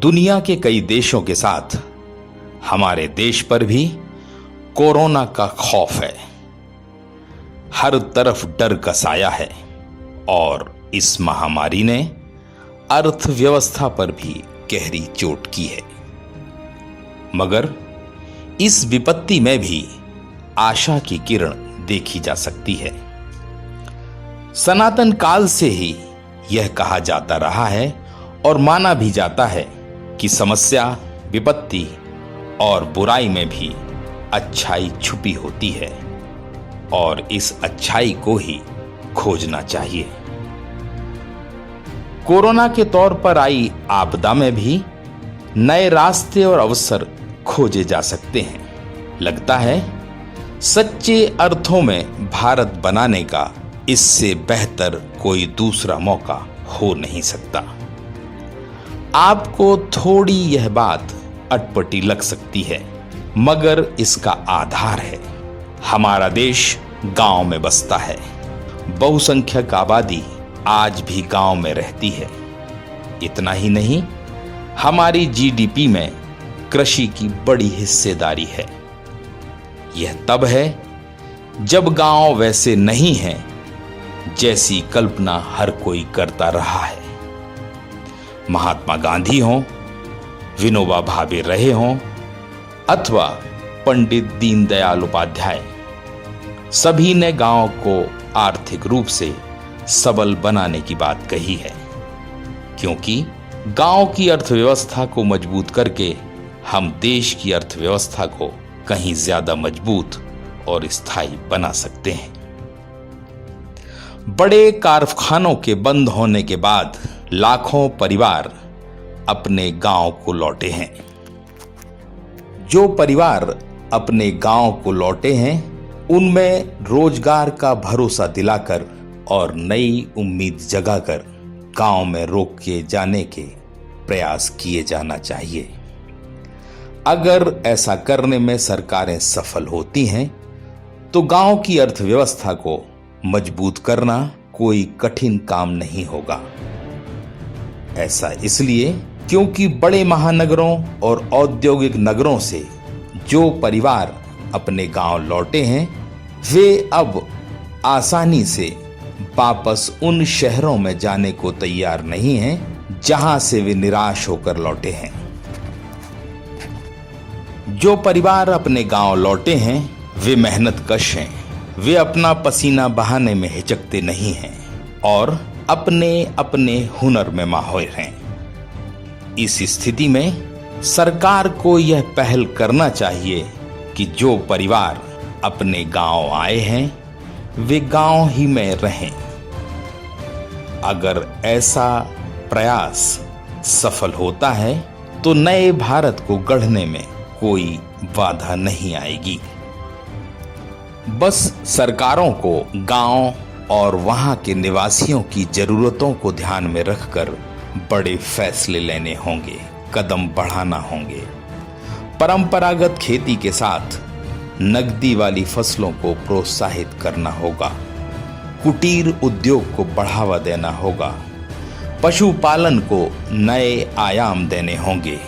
दुनिया के कई देशों के साथ हमारे देश पर भी कोरोना का खौफ है। हर तरफ डर का साया है और इस महामारी ने अर्थव्यवस्था पर भी गहरी चोट की है। मगर इस विपत्ति में भी आशा की किरण देखी जा सकती है। सनातन काल से ही यह कहा जाता रहा है और माना भी जाता है कि समस्या, विपत्ति और बुराई में भी अच्छाई छुपी होती है और इस अच्छाई को ही खोजना चाहिए। कोरोना के तौर पर आई आपदा में भी नए रास्ते और अवसर खोजे जा सकते हैं। लगता है सच्चे अर्थों में भारत बनाने का इससे बेहतर कोई दूसरा मौका हो नहीं सकता। आपको थोड़ी यह बात अटपटी लग सकती है, मगर इसका आधार है हमारा देश गांव में बसता है। बहुसंख्यक आबादी आज भी गांव में रहती है। इतना ही नहीं, हमारी जीडीपी में कृषि की बड़ी हिस्सेदारी है। यह तब है जब गांव वैसे नहीं है जैसी कल्पना हर कोई करता रहा है। महात्मा गांधी हों, विनोबा भावे रहे हों अथवा पंडित दीनदयाल उपाध्याय, सभी ने गांव को आर्थिक रूप से सबल बनाने की बात कही है, क्योंकि गांव की अर्थव्यवस्था को मजबूत करके हम देश की अर्थव्यवस्था को कहीं ज्यादा मजबूत और स्थायी बना सकते हैं। बड़े कारखानों के बंद होने के बाद लाखों परिवार अपने गांव को लौटे हैं। जो परिवार अपने गांव को लौटे हैं, उनमें रोजगार का भरोसा दिलाकर और नई उम्मीद जगाकर गांव में रोके जाने के प्रयास किए जाना चाहिए। अगर ऐसा करने में सरकारें सफल होती हैं, तो गांव की अर्थव्यवस्था को मजबूत करना कोई कठिन काम नहीं होगा। ऐसा इसलिए क्योंकि बड़े महानगरों और औद्योगिक नगरों से जो परिवार अपने गांव लौटे हैं, वे अब आसानी से वापस उन शहरों में जाने को तैयार नहीं हैं जहां से वे निराश होकर लौटे हैं। जो परिवार अपने गांव लौटे हैं, वे मेहनतकश हैं। वे अपना पसीना बहाने में हिचकते नहीं हैं और अपने अपने हुनर में माहिर हैं। इस स्थिति में सरकार को यह पहल करना चाहिए कि जो परिवार अपने गांव आए हैं, वे गांव ही में रहें। अगर ऐसा प्रयास सफल होता है, तो नए भारत को गढ़ने में कोई बाधा नहीं आएगी। बस सरकारों को गांव और वहां के निवासियों की जरूरतों को ध्यान में रखकर बड़े फैसले लेने होंगे, कदम बढ़ाना होंगे। परंपरागत खेती के साथ नकदी वाली फसलों को प्रोत्साहित करना होगा। कुटीर उद्योग को बढ़ावा देना होगा। पशुपालन को नए आयाम देने होंगे।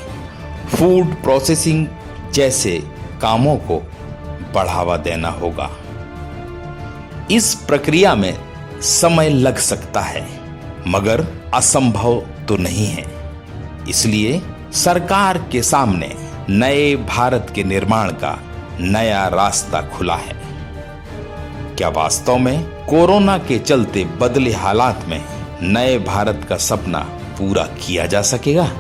फूड प्रोसेसिंग जैसे कामों को बढ़ावा देना होगा। इस प्रक्रिया में समय लग सकता है, मगर असंभव तो नहीं है। इसलिए सरकार के सामने नए भारत के निर्माण का नया रास्ता खुला है। क्या वास्तव में कोरोना के चलते बदले हालात में नए भारत का सपना पूरा किया जा सकेगा?